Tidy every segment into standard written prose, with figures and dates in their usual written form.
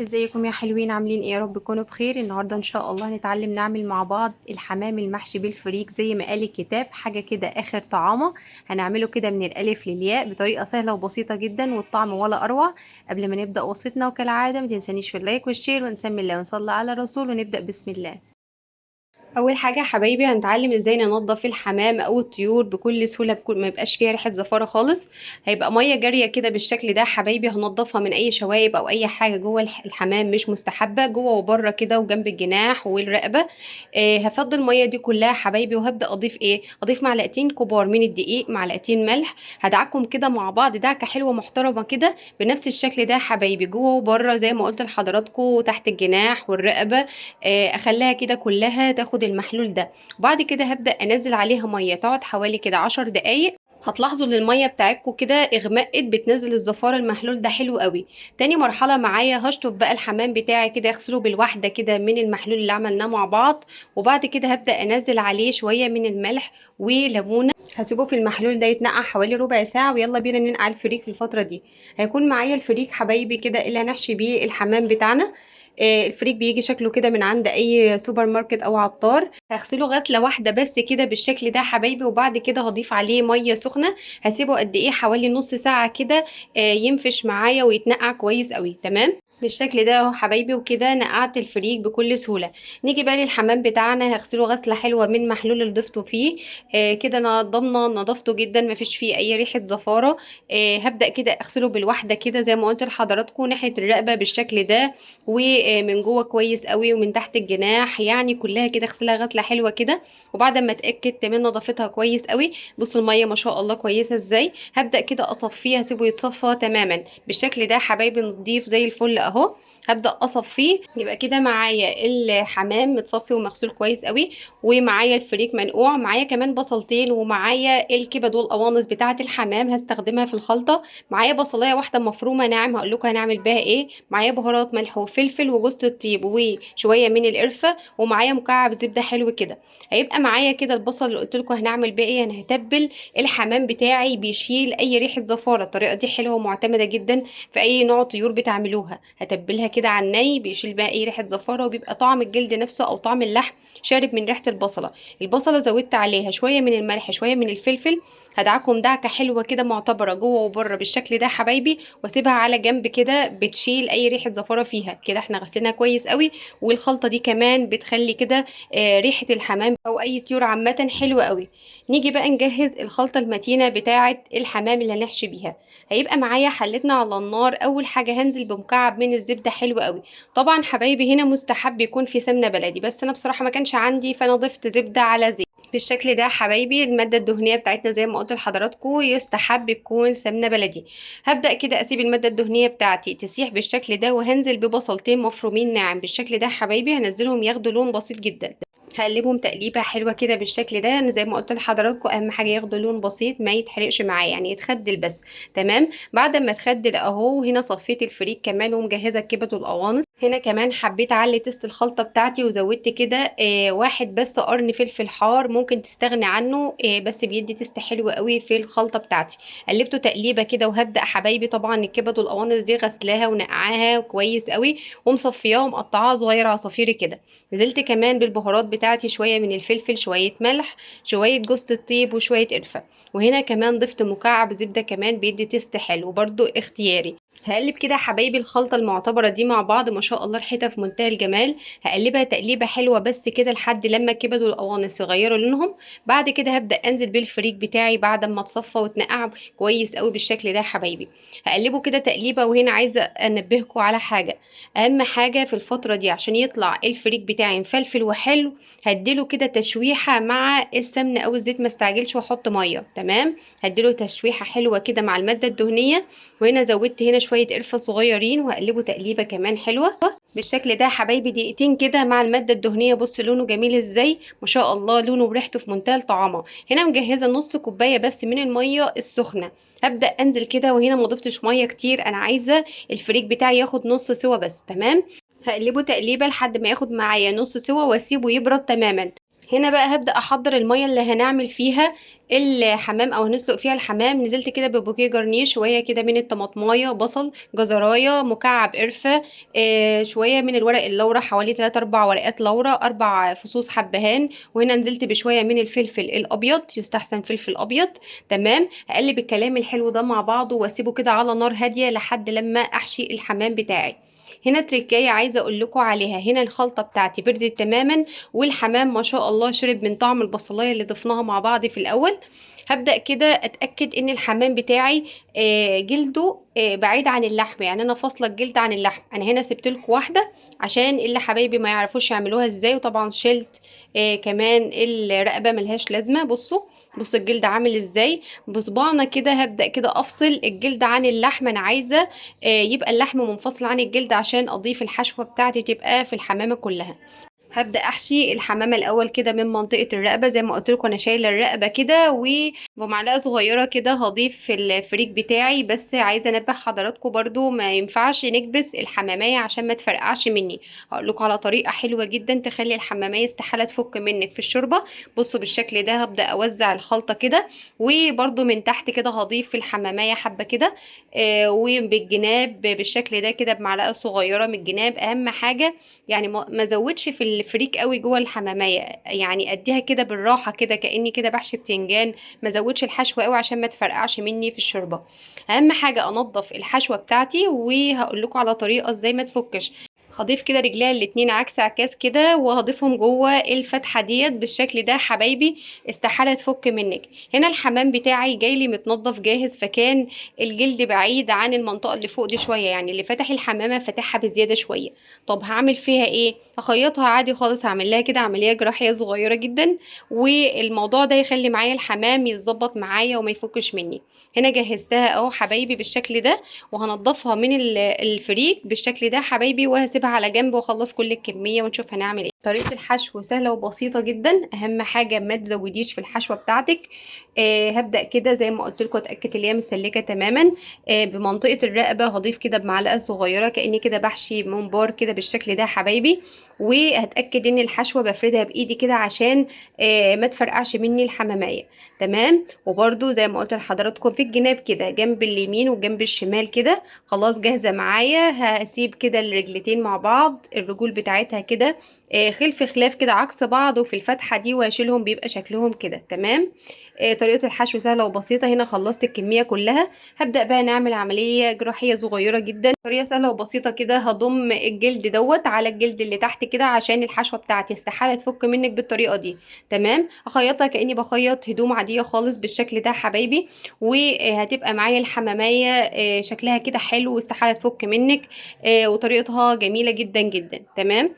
ازيكم يا حلوين؟ عاملين ايه؟ يا رب تكونوا بخير. النهارده ان شاء الله هنتعلم نعمل مع بعض الحمام المحشي بالفريك زي ما قال الكتاب، حاجه كده اخر طعامه. هنعمله كده من الالف للياء بطريقه سهله وبسيطه جدا، والطعم ولا اروع. قبل ما نبدا وصفتنا وكالعاده ما تنسانيش في اللايك والشير، ونسمي الله ونصلي على الرسول ونبدا بسم الله. اول حاجه يا حبايبي هنتعلم ازاي ننضف الحمام او الطيور بكل سهوله، بكل ما يبقاش فيها ريحه زفاره خالص. هيبقى ميه جاريه كده بالشكل ده حبايبي، هنضفها من اي شوائب او اي حاجه جوه الحمام مش مستحبه، جوه وبره كده وجنب الجناح والرقبه. هفضي الميه دي كلها حبايبي، وهبدا اضيف ايه، اضيف معلقتين كبار من الدقيق، معلقتين ملح. هدعكم كده مع بعض دعكه حلوه محترمه كده بنفس الشكل ده حبايبي، جوه وبره زي ما قلت لحضراتكم، تحت الجناح والرقبه. اخليها كده كلها تاخد المحلول ده. وبعد كده هبدأ انزل عليها مية تقعد حوالي كده 10 دقايق. هتلاحظوا ان المية بتاعتكم كده اغمقت، بتنزل الزفار المحلول ده حلو قوي. تاني مرحلة معايا هشطف بقى الحمام بتاعي كده، اغسله بالواحدة كده من المحلول اللي عملناه مع بعض. وبعد كده هبدأ انزل عليه شوية من الملح وليمونة. هسيبه في المحلول ده يتنقع حوالي ربع ساعة، ويلا بينا ننقع الفريك في الفترة دي. هيكون معايا الفريك حبايبي كده اللي هنحشي بيه الحمام بتاعنا. الفريك بيجي شكله كده من عند اي سوبر ماركت او عطار. هغسله غسله واحده بس كده بالشكل ده حبايبي، وبعد كده هضيف عليه ميه سخنه. هسيبه قد ايه، حوالي نص ساعه كده. ينفش معايا ويتنقع كويس قوي تمام بالشكل ده اهو حبايبي. وكده نقعت الفريك بكل سهوله. نيجي بقى للحمام بتاعنا، هغسله غسله حلوه من محلول اللي ضفته فيه. كده انا ضامنه نظافته جدا، مفيش فيه اي ريحه زفاره. هبدا كده اغسله بالواحده كده زي ما قلت لحضراتكم، ناحيه الرقبه بالشكل ده، ومن جوه كويس قوي، ومن تحت الجناح يعني كلها كده اغسلها غسله حلوه كده. وبعد ما اتاكد من نظافتها كويس قوي، بصوا الميه ما شاء الله كويسه ازاي، هبدا كده اصفيه، هسيبه يتصفى تماما بالشكل ده حبايبي، نضيف زي الفل اهو. هبدا اصفيه، يبقى كده معايا الحمام متصفي ومغسول كويس قوي، ومعايا الفريك منقوع، معايا كمان بصلتين، ومعايا الكبد والقوانص بتاعه الحمام هستخدمها في الخلطه. معايا بصلايه واحده مفرومه ناعم، هقول لكم هنعمل بيها ايه. معايا بهارات ملح وفلفل وجوز الطيب وشويه من القرفه، ومعايا مكعب زبده حلو كده. هيبقى معايا كده البصل اللي قلت لكم هنعمل بيه ايه. انا هتبل الحمام بتاعي بيشيل اي ريحه زفاره، الطريقه دي حلوه ومعتمده جدا في اي نوع طيور بتعملوها. هتبلها كده على الني، بيشيل بقى اي ريحه زفاره، وبيبقى طعم الجلد نفسه او طعم اللحم شارب من ريحه البصله. البصله زودت عليها شويه من الملح شويه من الفلفل. هدعكم دعكه حلوه كده معتبره جوه وبره بالشكل ده حبايبي، واسيبها على جنب كده بتشيل اي ريحه زفاره فيها. كده احنا غسلناها كويس قوي، والخلطه دي كمان بتخلي كده ريحه الحمام او اي طيور عامه حلوه قوي. نيجي بقى نجهز الخلطه المتينه بتاعه الحمام اللي هنحشي بيها. هيبقى معايا حلتنا على النار. اول حاجه هنزل بمكعب من الزبده حلو قوي. طبعا حبايبي هنا مستحب يكون في سمنه بلدي، بس انا بصراحه ما كانش عندي فانا ضفت زبده على زيت بالشكل ده حبايبي. المادة الدهنية بتاعتنا زي ما قلت لحضراتكم يستحب يكون سمنة بلدي. هبدأ كده أسيب المادة الدهنية بتاعتي تسيح بالشكل ده، وهنزل ببصلتين مفرومين ناعم بالشكل ده حبايبي، هنزلهم ياخدوا لون بسيط جدا. هقلبهم تقليبه حلوه كده بالشكل ده. انا زي ما قلت لحضراتكم اهم حاجه ياخدوا لون بسيط، ما يتحرقش معايا يعني يتخدل بس. تمام. بعد ما اتخدل اهو، هنا صفيت الفريك كمان ومجهزه الكبد والقوانص. هنا كمان حبيت اعلي تست الخلطه بتاعتي، وزودت كده واحد بس قرن فلفل حار، ممكن تستغني عنه بس بيدي تست حلو قوي في الخلطه بتاعتي. قلبته تقليبه كده، وهبدا حبايبي طبعا الكبد والقوانص دي غسلاها ونقعاها كويس قوي، ومصفياها ومقطعاها صغير عصافيري كده. نزلت كمان بالبهارات بتاعتي، شويه من الفلفل شويه ملح شويه جوز الطيب وشويه قرفه. وهنا كمان ضفت مكعب زبده كمان بيدي تست حلو برضو اختياري. هقلب كده حبايبي الخلطة المعتبرة دي مع بعض، ما شاء الله ريحتها في منتهى الجمال. هقلبها تقليبة حلوة بس كده لحد لما الكبد والقوانص يغيروا لونهم. بعد كده هبدأ انزل بالفريك بتاعي بعد ما اتصفى واتنقع كويس قوي بالشكل ده حبايبي. هقلبه كده تقليبة. وهنا عايزة انبهكم على حاجة، اهم حاجة في الفترة دي عشان يطلع الفريك بتاعي مفلفل وحلو، هديله كده تشويحة مع السمنة او الزيت، ما استعجلش واحط مية. تمام. هديله تشويحة حلوة كده مع المادة الدهنية. وهنا زودت هنا شوية قرفة صغيرين، وهقلبه تقليبة كمان حلوة بالشكل ده حبايبي دقيقتين كده مع المادة الدهنية. بص لونه جميل ازاي، ما شاء الله لونه وريحته في منتهى الطعامة. هنا مجهزة نص كوباية بس من المية السخنة. هبدأ انزل كده، وهنا ما ضفتش مية كتير، انا عايزة الفريك بتاعي ياخد نص سوا بس. تمام. هقلبه تقليبة لحد ما ياخد معايا نص سوا، واسيبه يبرد تماما. هنا بقى هبدأ احضر المية اللي هنعمل فيها الحمام او هنسلق فيها الحمام. نزلت كده ببوكيه جرنيه، شوية كده من الطماطماية، بصل، جزراية، مكعب قرفة، شوية من الورق اللورا، حوالي 3 4 ورقات لورا، 4 فصوص حبهان. وهنا نزلت بشوية من الفلفل الابيض، يستحسن فلفل ابيض. تمام. هقلب الكلام الحلو ده مع بعضه واسيبه كده على نار هادية لحد لما احشي الحمام بتاعي. هنا تريكايه عايزه اقول لكم عليها، هنا الخلطه بتاعتي بردت تماما، والحمام ما شاء الله شرب من طعم البصلايه اللي ضفناها مع بعض في الاول. هبدأ كده اتأكد ان الحمام بتاعي جلده بعيد عن اللحم، يعني انا فاصله الجلد عن اللحم. انا هنا سبت لكم واحده عشان اللي حبايبي ما يعرفوش يعملوها ازاي، وطبعا شلت كمان الرقبه ملهاش لازمه. بصوا الجلد عامل ازاي. بصباعنا كده هبدأ كده افصل الجلد عن اللحم. انا عايزه يبقى اللحم منفصل عن الجلد عشان اضيف الحشوه بتاعتي تبقى في الحمامه كلها. هبدأ احشي الحمامة الاول كده من منطقة الرقبة. زي ما قلت لكم انا شايلة الرقبة كده ومعلقة صغيرة كده هضيف في الفريك بتاعي. بس عايزة انبه حضراتكم برضو ما ينفعش نكبس الحمامية عشان ما تفرقعش مني. هقول لكم على طريقة حلوة جدا تخلي الحمامية استحالة تفك منك في الشوربة. بصوا بالشكل ده هبدأ اوزع الخلطة كده، وبرضو من تحت كده هضيف في الحمامية حبة كده، وبالجناب بالشكل ده كده بمعلقة صغيرة من الجناب. اهم حاجة يعني ما زودش في الفريك قوي جوه الحمامية، يعني اديها كده بالراحة كده كأني كده بحشي بتنجان. ما زودش الحشوة قوي عشان ما تفرقعش مني في الشوربة. اهم حاجة انضف الحشوة بتاعتي، وهقول لكم على طريقة ازاي ما تفكش. هضيف كده رجليها الاتنين عكس عكاس كده، وهضيفهم جوه الفتحة ديت بالشكل ده حبايبي. استحالة تفك منك. هنا الحمام بتاعي جاي لي متنضف جاهز، فكان الجلد بعيد عن المنطقة اللي فوق دي شوية، يعني اللي فتح الحمامة فتحها بزيادة شوية. طب هعمل فيها ايه؟ هخيطها عادي خالص، هعمل لها كده عملية جراحية صغيرة جدا، والموضوع ده يخلي معايا الحمام يتظبط معايا وما يفكش مني. هنا جهزتها اهو حبايبي بالشكل ده، وهنضفها من الفريك بالشكل ده حبايبي، وهسيبها على جنب واخلص كل الكمية ونشوف هنعمل ايه. طريقة الحشو سهلة وبسيطة جدا، اهم حاجة ما تزوديش في الحشوة بتاعتك. هبدأ كده زي ما قلت لكم اتأكد ان هي مسلكة تماما. بمنطقة الرقبة هضيف كده بمعلقة صغيرة كأني كده بحشي ممبار كده بالشكل ده حبايبي. وهتأكد ان الحشوة بفردها بايدي كده عشان ما تفرقعش مني الحمامية. تمام. وبرده زي ما قلت لحضراتكم في الجناب كده جنب اليمين وجنب الشمال كده خلاص جاهزة معايا. هسيب كده الرجلتين مع بعض، الرجول بتاعتها كده خلف خلاف كده عكس بعض وفي الفتحة دي، واشيلهم بيبقى شكلهم كده تمام. طريقة الحشو سهلة وبسيطة. هنا خلصت الكمية كلها. هبدأ بقى نعمل عملية جراحية صغيرة جدا. طريقة سهلة وبسيطة كده، هضم الجلد دوت على الجلد اللي تحت كده عشان الحشوة بتاعتي استحالة تفك منك بالطريقة دي. تمام. اخيطها كأني بخيط هدوم عادية خالص بالشكل ده حبايبي، وهتبقى معايا الحمامية شكلها كده حلو واستحالة تفك منك. وطريقتها جميلة جدا جدا. تمام.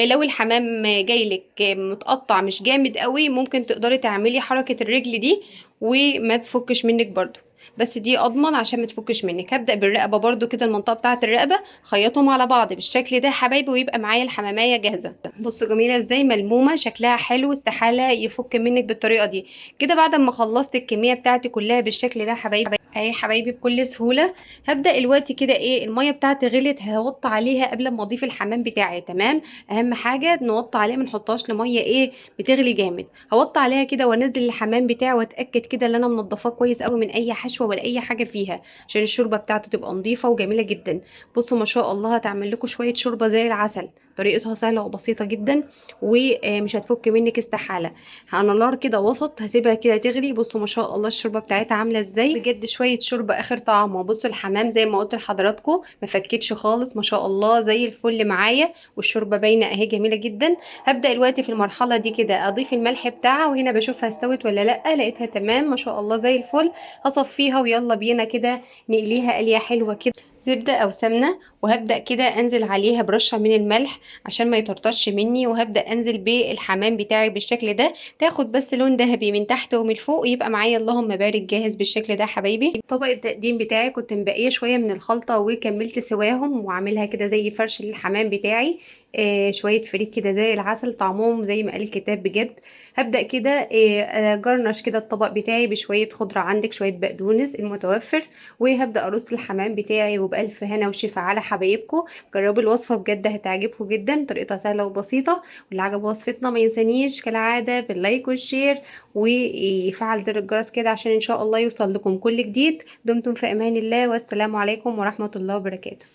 لو الحمام جايلك متقطع مش جامد قوي، ممكن تقدري تعملي حركة الرجل دي وما تفكش منك برضو، بس دي اضمن عشان ما تفكش منك. هبدأ بالرقبة برضو كده، المنطقة بتاعة الرقبة خيطهم على بعض بالشكل ده حبايبي، ويبقى معايا الحمامية جاهزة. بصوا جميلة ازاي، ملمومة شكلها حلو، استحالة يفك منك بالطريقة دي. كده بعد ما خلصت الكمية بتاعتي كلها بالشكل ده حبايبي اهي حبايبي بكل سهولة. هبدأ الوقت كده ايه، المية بتاعتي غلت هوطي عليها قبل ما اضيف الحمام بتاعي. تمام. اهم حاجة نوطي عليها، ما نحطهاش لمية ايه بتغلي جامد. هوطي عليها كده وانزل الحمام بتاعي واتاكد كده ان انا منضفاه كويس قوي من اي حشوه ولا اي حاجه فيها، عشان الشوربه بتاعتي تبقى نظيفه وجميله جدا. بصوا ما شاء الله هتعمل لكم شويه شوربه زي العسل. طريقتها سهله وبسيطه جدا، ومش هتفك منك استحاله. على نار كده وسط هسيبها كده تغلي. بصوا ما شاء الله الشوربه بتاعتها عامله ازاي، بجد شويه شوربه اخر طعم. بصوا الحمام زي ما قلت لحضراتكم ما فكتش خالص، ما شاء الله زي الفل معايا، والشوربه باينه اهي جميله جدا. هبدأ دلوقتي في المرحلة دي كده أضيف الملح بتاعها، وهنا بشوفها استوت ولا لأ. لقيتها تمام ما شاء الله زي الفل. هصفيها ويلا بينا كده نقليها قلية حلوة كده، زبدة أو سمنة. وهبدأ كده أنزل عليها برشة من الملح عشان ما يطرطش مني، وهبدأ أنزل بالحمام بتاعي بالشكل ده، تاخد بس لون ذهبي من تحت ومن فوق، يبقى معايا اللهم بارك جاهز بالشكل ده حبايبي. طبق التقديم بتاعي كنت مبقية شوية من الخلطة وكملت سواهم، وعاملها كده زي فرش للحمام بتاعي. شوية فريك كده زي العسل، طعمهم زي ما قال الكتاب بجد. هبدأ كده جرنش كده الطبق بتاعي بشوية خضرة، عندك شوية بقدونس المتوفر، وهبدأ أرص الحمام بتاعي وبألف هنا وشفا على حبايبكم. جربوا الوصفة بجد هتعجبكم جدا، طريقتها سهلة وبسيطة. واللي عجب وصفتنا ما ينسانيش كالعادة باللايك والشير، ويفعل زر الجرس كده عشان ان شاء الله يوصل لكم كل جديد. دمتم في امان الله، والسلام عليكم ورحمة الله وبركاته.